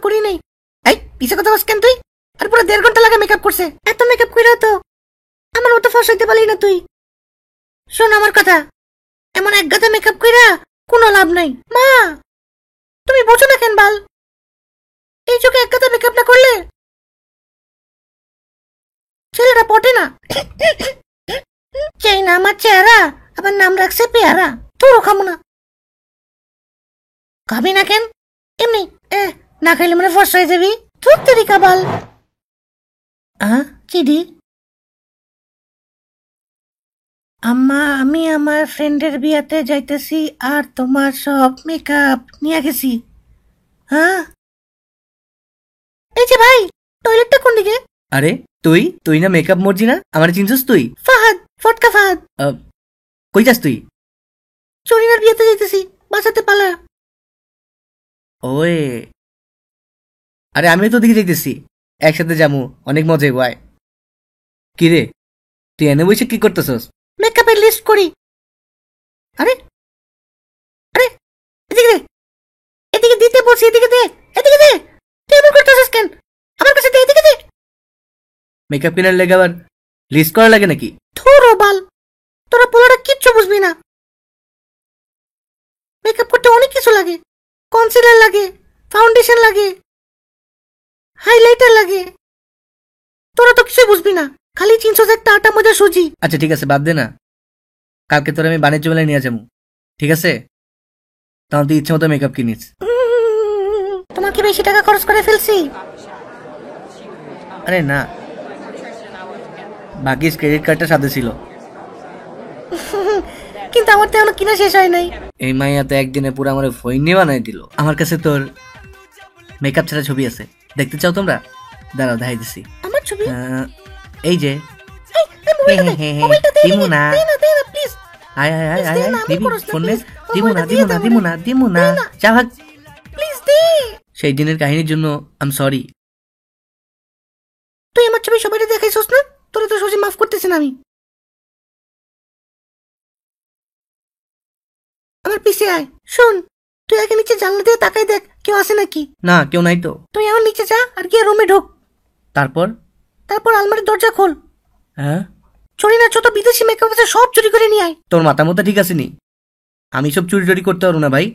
করি নাই। এই পিছে কথা বস কেন তুই? আর পুরো 1.5 ঘন্টা লাগে মেকআপ করছে। এত মেকআপ কইরাও তো আমার মতো ফস হইতে পারলি না তুই। শোন আমার কথা, এমন এক গাদা মেকআপ কইরা কোনো লাভ নাই। মা তুমি বোঝো না কেন বাল? এই চোখে এক গাদা মেকআপ না করলে ছেলেটা পটে না। চাই না আমার চেহারা, আবার নাম রাখছে পেয়ারা। তোরও খামো না। খাবি না কেন? এমনি না খাইলে মানে ফর্সা হয়ে যাবি। তোর তেরিকা বাল। চিডি আম্মা, আমি আমার ফ্রেন্ডের বিয়াতে যাইতেছি আর তোমার সব মেকআপ নিয়ে গেছি। এই যে ভাই, টয়লেটটা কোন দিকে? আরে তুই না মেকআপ মরজি না? আমার চিনছিস তুই? ফাহাদ, ফটকা ফাহাদ। কই যাস তুই? চরিনার বিয়াতে যাইতেছি, বাঁচাতে পালা। ওয়ে, আরে আমি তো দিকে যাইতেছি, একসাথে যামু, অনেক মজা হইব। আয়। কি রে, তুই এনে বসে কি করতেছস? মেকআপের লিস্ট করি। আরে আরে এদিকে দে, এদিকে দিতে বলছি, এদিকে দে, এদিকে দে। তুই এমন করতেছিস কেন? আমার কাছে দে, এদিকে দে। মেকআপ কেনার লেগে আবার লিস্ট করা লাগে নাকি? ধুরো বাল, তোরা পোলাটা কিচ্ছু বুঝবি না। মেকআপ করতে অনেক কিছু লাগে। কনসিলার লাগে, ফাউন্ডেশন লাগে, হাইলাইটার লাগে। তোরা তো কিছুই বুঝবি না, খালি চিনছস একটা আটা মজা সুজি। আচ্ছা ঠিক আছে, বাদ দে না। কালকে তোর আমি বাণিজ্য মেলায় নিয়ে যাবো, ঠিক আছে? তখন তুই ইচ্ছে মতো মেকআপ কিনিস। তোমার কি বেশি টাকা খরচ করে ফেলছি? আরে না, বাকি ক্রেডিট কার্ডটা সাথে ছিল। কিন্তু আমার তো এখনো কিনা শেষ হয় নাই। এই মাইয়া তো একদিনে পুরো আমার ফইনি বানাই দিল। আমার কাছে তোর মেকআপ ছাড়া ছবি আছে, দেখতে চাও তোমরা? দাঁড়াও, দেখাই দিছি। আমার ছবি? এই যে দিমু না, আয় আয় আয় আয় দিবি ফোনে। দিমু না দিমু না দিমু না দিমু না, যা ভাগ প্লিজ দে। সেই দিনের কাহিনীর জন্য আই এম সরি। তুই আমার ছবি সবাইকে দেখাইছস না? তোরা তো সহজে মাফ করতেছ না। আমি আমার পিছে আয়। শোন, তুই আগে নিচে জানলা দিয়ে তাকাই দেখ, কেউ আছে নাকি। না, কেউ নাই তো। তুই এখন নিচে যা আর গিয়ে রুমে ঢোক। তারপর আলমারির দরজা খোল। হ্যাঁ, চুরি না যত বিদেশি মেকআপ আছে সব চুরি করে নিয়ে আয়। তোর মাথা মতো ঠিক আছে নি? আমি সব চুরি টুরি করতে পারবো না ভাই।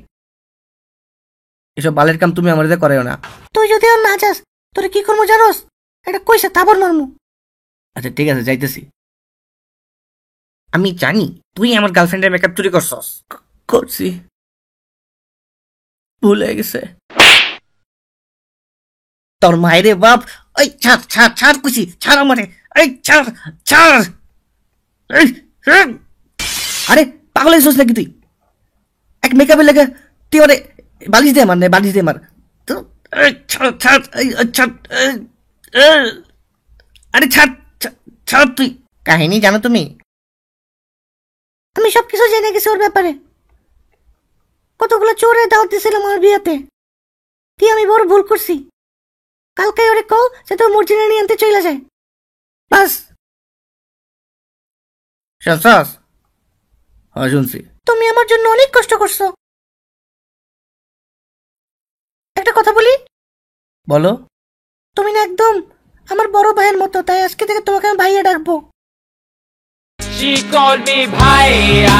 এসব বালের কাম তুমি আমাদের করাইও না। তুই যদি আর না যাস, তোরে কি করবো জানোস? এটা কইসা তাবর মারমু। আচ্ছা ঠিক আছে, যাইতেছি। আমি জানি তুই আমার গার্লফ্রেন্ডের মেকআপ চুরি করছস। করছি, ভুল হয়ে গেছে। তোর মায়েরে বাপ। ওই ছাড় ছাড় ছাড়, কুচি ছাড় আমারে। এই ছাড় ছাড়। আরে পাগল হয়েছিস নাকি তুই? এক মেকআপের লেগে তুই ওরে বালিশ দিয়ে মার, বালিশ দিয়ে মার। ছাড় ছাড়, ছাড়। আরে ছাড় ছাড়। তুই কাহিনী জানো তুমি? আমি সবকিছু জেনে গেছি ওর ব্যাপারে। কতগুলো চোরে দাওয়াত দিয়েছিলাম আমার বিয়েতে। তুই আমি বড় ভুল করছি। কালকে ওরে কও যে তোর মর্জিনা নিয়ে আনতে চলে যায়। বাস। শুনছস? হ্যাঁ শুনছি। তুমি আমার জন্য অনেক কষ্ট করছো। একটা কথা বলি? বলো। তুমি না একদম আমার বড় ভাইয়ের মতো, তাই আজকে থেকে তোমাকে আমি ভাইয়া ডাকবো। She called me bhaiya.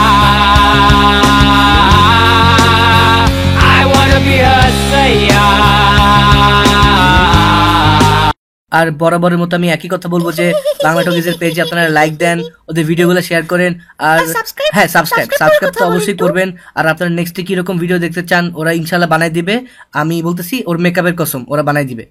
I wanna be her sayya. আর বরাবরের মতো আমি একই কথা বলবো যে বাংলা টকিজের পেজে আপনারা লাইক দেন, ওদের ভিডিওগুলো শেয়ার করেন, আর হ্যাঁ সাবস্ক্রাইব তো অবশ্যই করবেন। আর আপনারা নেক্সটে কিরকম ভিডিও দেখতে চান ওরা ইনশাল্লাহ বানাই দিবে। আমি বলতেছি, ওর মেকআপের কসম, ওরা বানাই দিবে।